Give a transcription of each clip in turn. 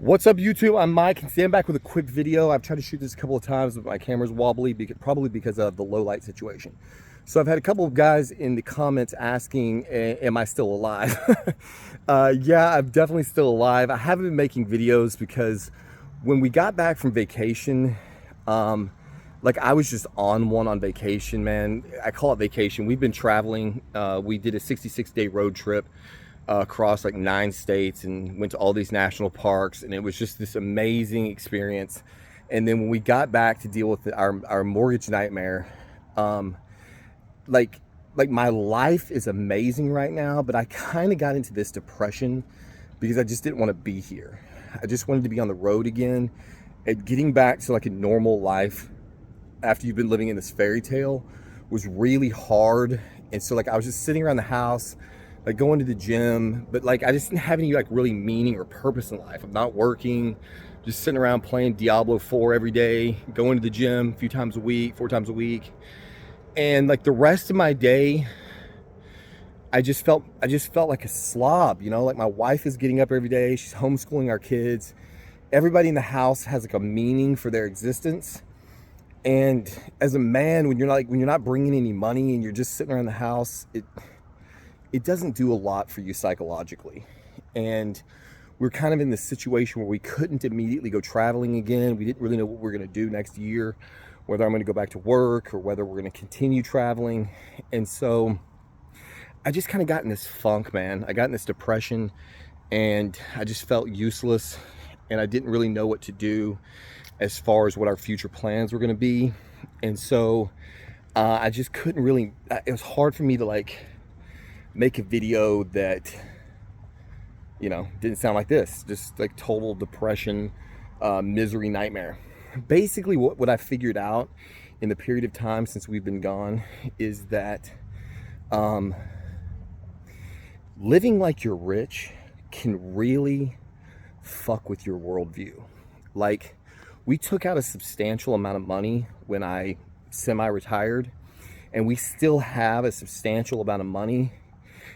What's up, YouTube? I'm Mike, and today I'm back with a quick video. I've tried to shoot this a couple of times, but my camera's wobbly, probably because of the low light situation. So I've had a couple of guys in the comments asking, am I still alive? Yeah, I'm definitely still alive. I haven't been making videos because when we got back from vacation, like I was just on vacation, man. I call it vacation. We've been traveling. We did a 66-day road trip across like 9 states and went to all these national parks, and it was just this amazing experience. And then when we got back to deal with our mortgage nightmare, like my life is amazing right now, but I kind of got into this depression because I just didn't want to be here. I just wanted to be on the road again and getting back to like a normal life after you've been living in this fairy tale was really hard. And so like I was just sitting around the house, like going to the gym, but like I just didn't have any like really meaning or purpose in life. I'm not working, just sitting around playing Diablo 4 every day, going to the gym a few times a week, 4 times a week. And like the rest of my day, I just felt like a slob, you know, like my wife is getting up every day, she's homeschooling our kids. Everybody in the house has like a meaning for their existence. And as a man, when you're not bringing any money and you're just sitting around the house, it doesn't do a lot for you psychologically. And we're kind of in this situation where we couldn't immediately go traveling again. We didn't really know what we're going to do next year, whether I'm going to go back to work or whether we're going to continue traveling. And so I just kind of got in this funk, man. I got in this depression, and I just felt useless, and I didn't really know what to do as far as what our future plans were going to be. And so I just couldn't really, it was hard for me to like make a video that, you know, didn't sound like this, just like total depression, misery, nightmare. Basically what I figured out in the period of time since we've been gone is that living like you're rich can really fuck with your worldview. Like, we took out a substantial amount of money when I semi-retired, and we still have a substantial amount of money.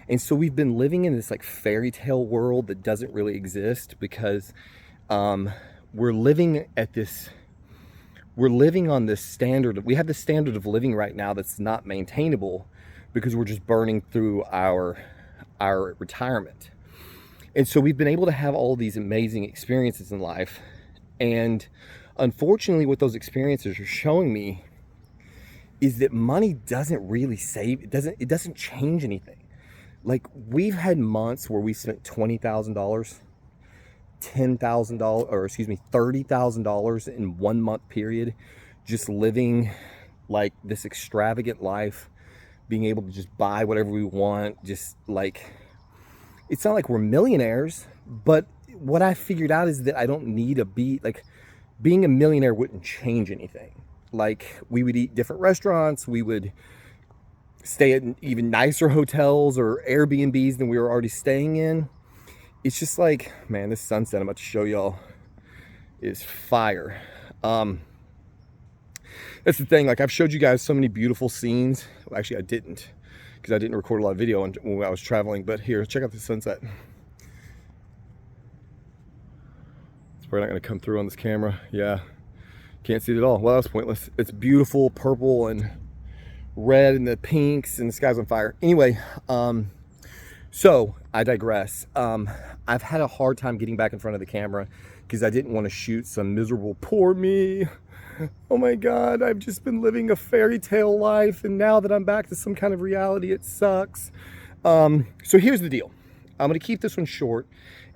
And so we've been living in this like fairy tale world that doesn't really exist because we're living on this standard. We have this standard of living right now that's not maintainable because we're just burning through our retirement. And so we've been able to have all these amazing experiences in life. And unfortunately, what those experiences are showing me is that money doesn't really save. It doesn't change anything. Like, we've had months where we spent $20,000, $10,000, or excuse me, $30,000 in 1 month period, just living like this extravagant life, being able to just buy whatever we want. Just like, it's not like we're millionaires, but what I figured out is that I don't need to be like, being a millionaire wouldn't change anything. Like, we would eat different restaurants, we would stay at even nicer hotels or Airbnbs than we were already staying in. It's just like, man, this sunset I'm about to show y'all is fire. That's the thing, like, I've showed you guys so many beautiful scenes. Well, actually I didn't, because I didn't record a lot of video when I was traveling, but here, check out the sunset. It's probably not gonna come through on this camera. Yeah, can't see it at all. Well, that's pointless. It's beautiful purple and red and the pinks, and the sky's on fire. Anyway, so I digress. I've had a hard time getting back in front of the camera because I didn't want to shoot some miserable poor me. Oh my God, I've just been living a fairy tale life, and now that I'm back to some kind of reality, it sucks. So here's the deal. I'm going to keep this one short,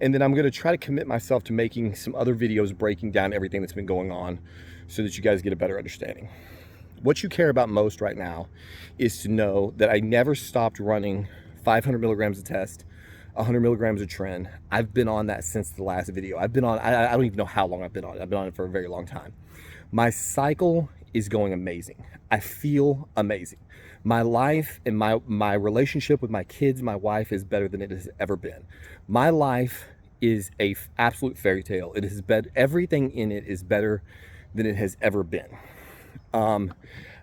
and then I'm going to try to commit myself to making some other videos breaking down everything that's been going on so that you guys get a better understanding. What you care about most right now is to know that I never stopped running 500 milligrams of test, 100 milligrams of tren. I've been on that since the last video. I've been on, I don't even know how long I've been on it. I've been on it for a very long time. My cycle is going amazing. I feel amazing. My life and my relationship with my kids, my wife, is better than it has ever been. My life is a absolute fairy tale. It has been, everything in it is better than it has ever been.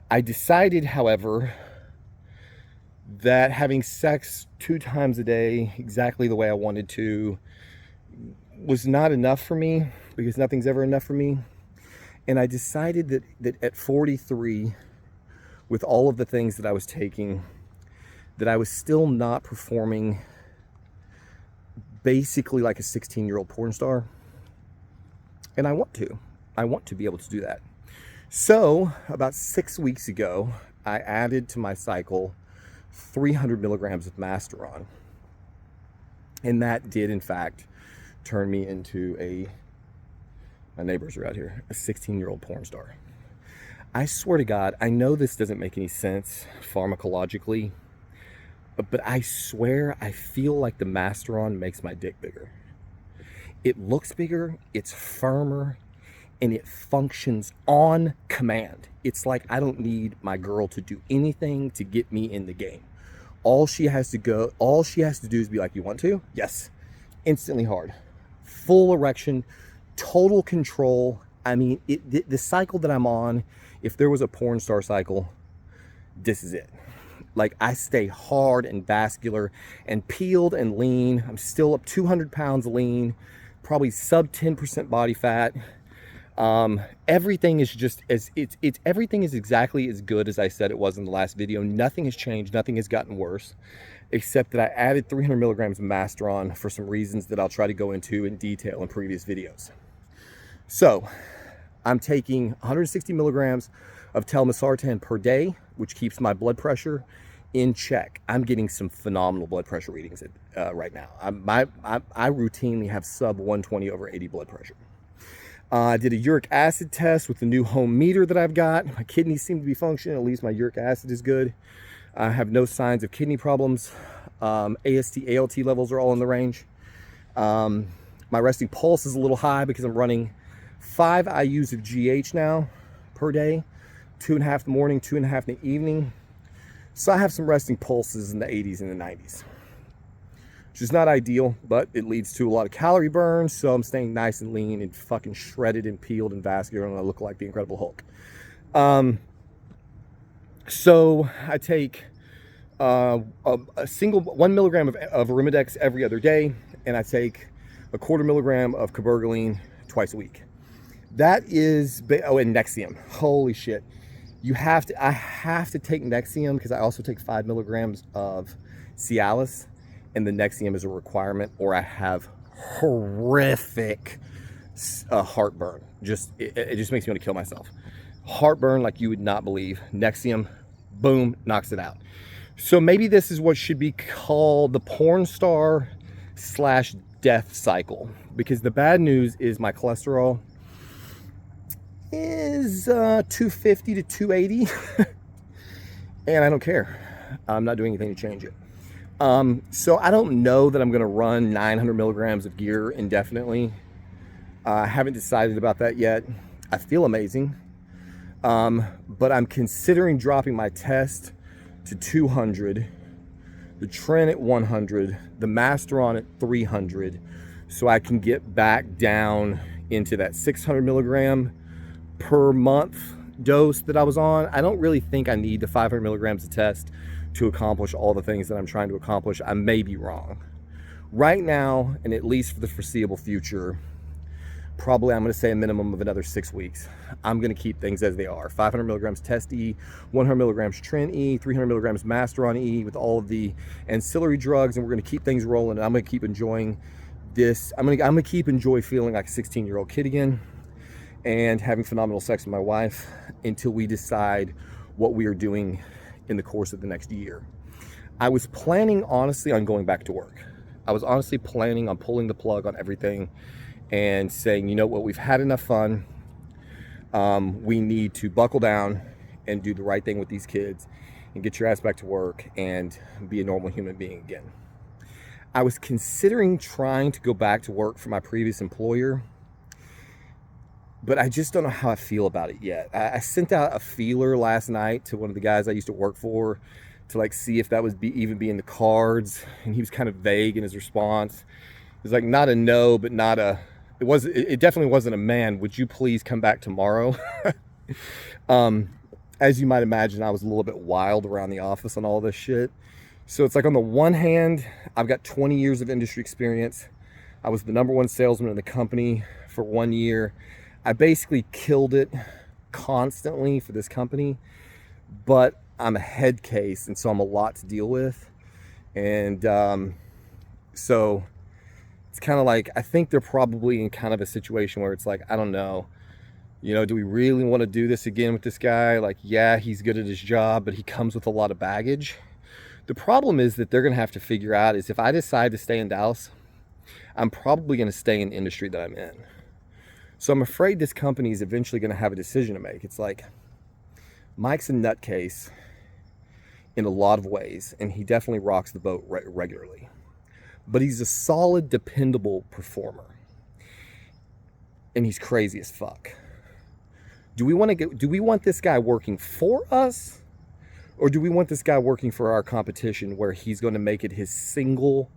I decided, however, that having sex 2 times a day, exactly the way I wanted to, was not enough for me, because nothing's ever enough for me. And I decided that at 43, with all of the things that I was taking, that I was still not performing basically like a 16-year-old porn star. And I want to be able to do that. So about 6 weeks ago, I added to my cycle 300 milligrams of Masteron. And that did, in fact, turn me into my neighbors are out here, a 16-year-old porn star. I swear to God, I know this doesn't make any sense pharmacologically, but I swear I feel like the Masteron makes my dick bigger. It looks bigger, it's firmer, and it functions on command. It's like I don't need my girl to do anything to get me in the game. All she has to do is be like, you want to? Yes. Instantly hard. Full erection, total control. I mean, the cycle that I'm on, if there was a porn star cycle, this is it. Like, I stay hard and vascular and peeled and lean. I'm still up 200 pounds lean, probably sub 10% body fat. Everything is just everything is exactly as good as I said it was in the last video. Nothing has changed. Nothing has gotten worse, except that I added 300 milligrams of Masteron for some reasons that I'll try to go into in detail in previous videos. So I'm taking 160 milligrams of telmisartan per day, which keeps my blood pressure in check. I'm getting some phenomenal blood pressure readings right now. I routinely have sub 120/80 blood pressure. I did a uric acid test with the new home meter that I've got. My kidneys seem to be functioning. At least my uric acid is good. I have no signs of kidney problems. AST, ALT levels are all in the range. My resting pulse is a little high because I'm running 5 IUs of GH now per day, 2.5 in the morning, 2.5 in the evening. So I have some resting pulses in the 80s and the 90s, which is not ideal, but it leads to a lot of calorie burn. So I'm staying nice and lean and fucking shredded and peeled and vascular, and I look like the Incredible Hulk. So I take a single 1 milligram of Arimidex every other day, and I take a 1/4 milligram of cabergoline twice a week. That is, and Nexium. Holy shit. I have to take Nexium because I also take 5 milligrams of Cialis, and the Nexium is a requirement, or I have horrific heartburn. It just makes me want to kill myself. Heartburn like you would not believe. Nexium, boom, knocks it out. So maybe this is what should be called the porn star / death cycle, because the bad news is my cholesterol is 250 to 280 and I don't care. I'm not doing anything to change it. So I don't know that I'm going to run 900 milligrams of gear indefinitely. I haven't decided about that yet. I feel amazing, but I'm considering dropping my test to 200, the Tren at 100, the Masteron at 300, so I can get back down into that 600 milligram per month dose that I was on. I don't really think I need the 500 milligrams of test to accomplish all the things that I'm trying to accomplish. I may be wrong. Right now, and at least for the foreseeable future, probably I'm going to say a minimum of another 6 weeks. I'm going to keep things as they are. 500 milligrams test E, 100 milligrams Tren E, 300 milligrams Masteron E with all of the ancillary drugs, and we're going to keep things rolling. And I'm going to keep enjoying this. I'm going to keep enjoy feeling like a 16-year-old kid again, and having phenomenal sex with my wife until we decide what we are doing in the course of the next year. I was planning, honestly, on going back to work. I was honestly planning on pulling the plug on everything and saying, you know what, we've had enough fun. We need to buckle down and do the right thing with these kids and get your ass back to work and be a normal human being again. I was considering trying to go back to work for my previous employer, but I just don't know how I feel about it yet. I sent out a feeler last night to one of the guys I used to work for to like see if that was even be in the cards, and he was kind of vague in his response. It was like not a no, but not a, it definitely wasn't a man, would you please come back tomorrow? As you might imagine, I was a little bit wild around the office on all this shit. So it's like, on the one hand, I've got 20 years of industry experience. I was the #1 salesman in the company for 1 year. I basically killed it constantly for this company, but I'm a head case, and so I'm a lot to deal with. And so it's kind of like, I think they're probably in kind of a situation where it's like, I don't know, you know, do we really want to do this again with this guy? Like, yeah, he's good at his job, but he comes with a lot of baggage. The problem is that they're going to have to figure out is if I decide to stay in Dallas, I'm probably going to stay in the industry that I'm in. So I'm afraid this company is eventually going to have a decision to make. It's like, Mike's a nutcase in a lot of ways, and he definitely rocks the boat regularly. But he's a solid, dependable performer. And he's crazy as fuck. Do we want this guy working for us? Or do we want this guy working for our competition where he's going to make it his single,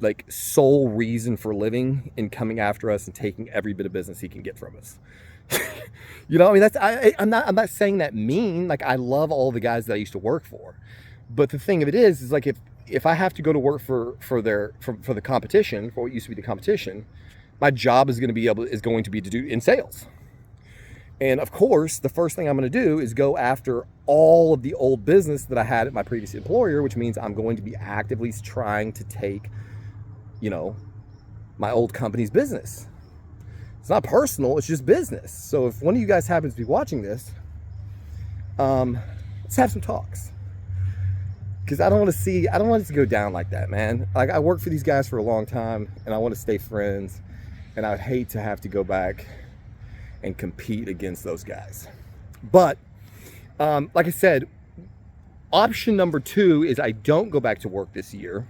like, sole reason for living in coming after us and taking every bit of business he can get from us? You know, I mean, I'm not saying that mean. Like, I love all the guys that I used to work for. But the thing of it is like, if I have to go to work for the competition, for what used to be the competition, my job is going to be to do in sales. And of course, the first thing I'm going to do is go after all of the old business that I had at my previous employer, which means I'm going to be actively trying to take, you know, my old company's business. It's not personal, it's just business. So if one of you guys happens to be watching this, let's have some talks. Because I don't want it to go down like that, man. Like, I worked for these guys for a long time, and I want to stay friends, and I would hate to have to go back and compete against those guys. But like I said, option number 2 is I don't go back to work this year.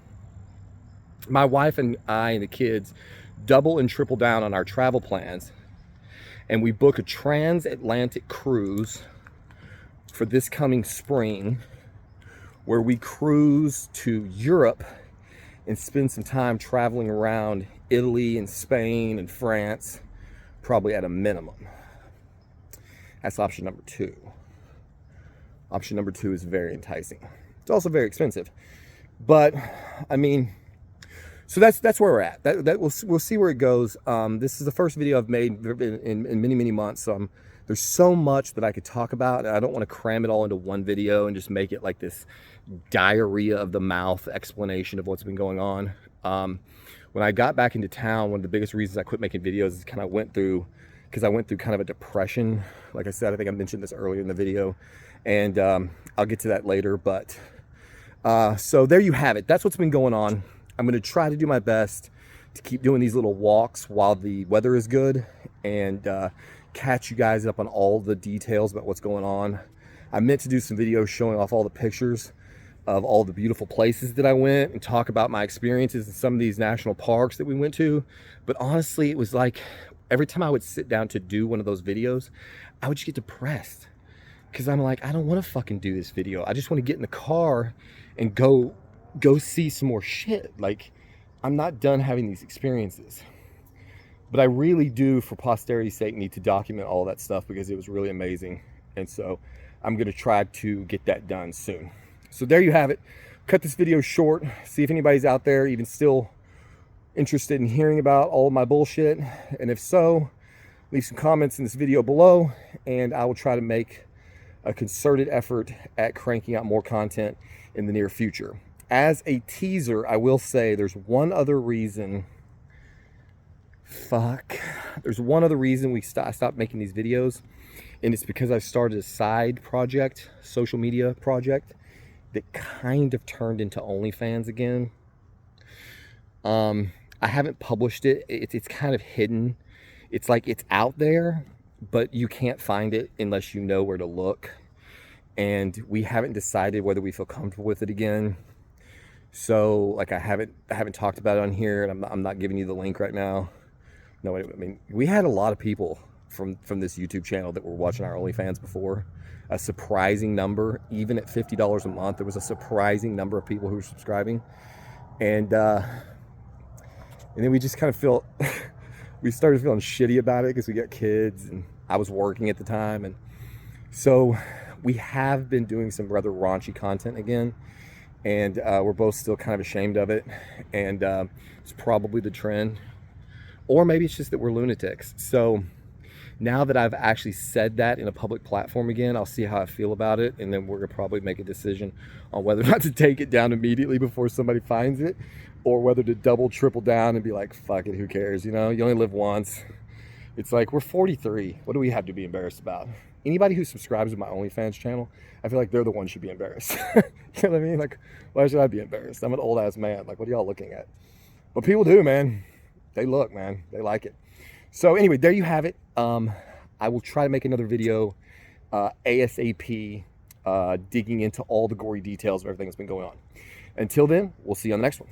My wife and I and the kids double and triple down on our travel plans, and we book a transatlantic cruise for this coming spring, where we cruise to Europe and spend some time traveling around Italy and Spain and France, probably at a minimum. That's option number 2. Option number 2 is very enticing. It's also very expensive, but I mean, so that's where we're at. We'll see where it goes. This is the first video I've made in many months, so there's so much that I could talk about, and I don't want to cram it all into one video and just make it like this diarrhea of the mouth explanation of what's been going on. When I got back into town, one of the biggest reasons I quit making videos is I went through kind of a depression. Like I said, I think I mentioned this earlier in the video, and I'll get to that later. But so there you have it. That's what's been going on. I'm going to try to do my best to keep doing these little walks while the weather is good, and catch you guys up on all the details about what's going on. I meant to do some videos showing off all the pictures of all the beautiful places that I went and talk about my experiences in some of these national parks that we went to. But honestly, it was like every time I would sit down to do one of those videos, I would just get depressed, because I'm like, I don't want to fucking do this video. I just want to get in the car and go see some more shit. Like, I'm not done having these experiences. But I really do, for posterity's sake, need to document all that stuff, because it was really amazing. And so I'm going to try to get that done soon. So there you have it. Cut this video short. See if anybody's out there even still interested in hearing about all of my bullshit. And if so, leave some comments in this video below, and I will try to make a concerted effort at cranking out more content in the near future. As a teaser, I will say there's one other reason. There's one other reason I stopped making these videos, and it's because I started a side project, social media project, that kind of turned into OnlyFans again. I haven't published it. It's kind of hidden. It's like it's out there, but you can't find it unless you know where to look. And we haven't decided whether we feel comfortable with it again. So, like, I haven't talked about it on here, and I'm not giving you the link right now. No, I mean, we had a lot of people from this YouTube channel that were watching our OnlyFans before. A surprising number, even at $50 a month, there was a surprising number of people who were subscribing. And then we just kind of we started feeling shitty about it, because we got kids, and I was working at the time. And so we have been doing some rather raunchy content again. and we're both still kind of ashamed of it, and it's probably the trend, or maybe it's just that we're lunatics. So now that I've actually said that in a public platform again, I'll see how I feel about it, and then we're gonna probably make a decision on whether or not to take it down immediately before somebody finds it, or whether to double, triple down and be like, fuck it, who cares? You know, you only live once. It's like, we're 43. What do we have to be embarrassed about? Anybody who subscribes to my OnlyFans channel, I feel like they're the ones who should be embarrassed. You know what I mean? Like, why should I be embarrassed? I'm an old ass man. Like, what are y'all looking at? But people do, man. They look, man. They like it. So anyway, there you have it. I will try to make another video ASAP, digging into all the gory details of everything that's been going on. Until then, we'll see you on the next one.